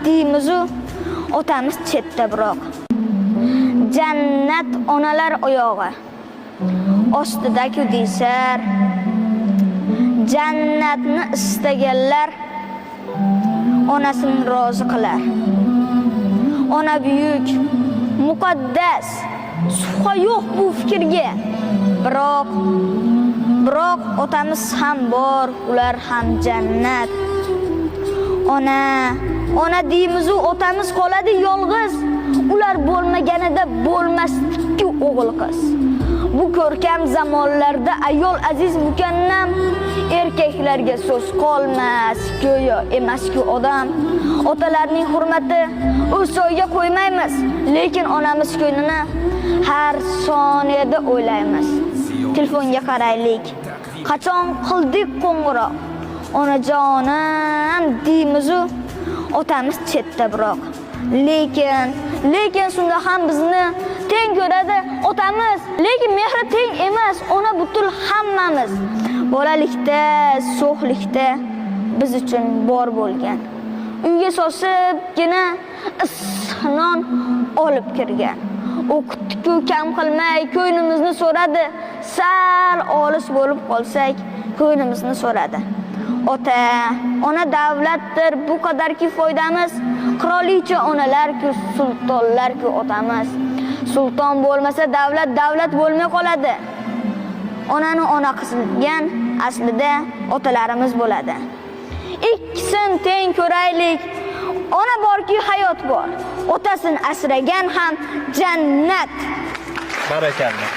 deymizu otamiz chetda biroq. Jannat onalar oyog'i ostida-ku deysar. Jannatni istaganlar onasini rozi qilar. Ona buyuk, muqaddas, shubha yo'q bu fikrga. Biroq otamiz ham bor, ular ham jannat. Ona deymiz-u otamiz qoladi yolg'iz. Ular bo'lmaganida bo'lmasdi-ku o'g'il qiz. Bu ko'rkam zamonlarda ayol aziz mukannam, erkaklarga so'z qolmas, go'yo emas-ku odam. Otalarning hurmati o'soyga qo'ymaymiz, lekin onamiz ko'nglini har soniyada o'ylaymiz. Telefonga qaraylik. Qachon qildik qo'ng'iroq? Onajonim deymiz-u otamiz chetda biroq. Lekin shunda ham bizni teng ko'radi otamiz. Lekin mehri teng emas, ona butul hammamiz. Bolalikda, so'xlikda biz uchun bor bo'lgan. Uyga sosibgina isnon olib kirgan. O'qitdi-ku kam qilmay ko'nglimizni so'radi. Sal olis bo'lib qolsak, ko'nglimizni so'radi. Ona davlatdir, bu qadarki foydamiz. Qirolicha onalar-ku, sultonlar-ku otamiz. Sulton bo'lmasa davlat bo'lmay qoladi. Onani ona qilgan aslida otalarimiz bo'ladi. Ikkisin teng ko'raylik. Ona borki hayot bor. Otasini asragan ham jannat. Barakalloh.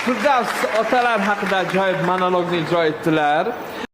Firdavs otalar haqida ajoyib monologni ijro etdilar.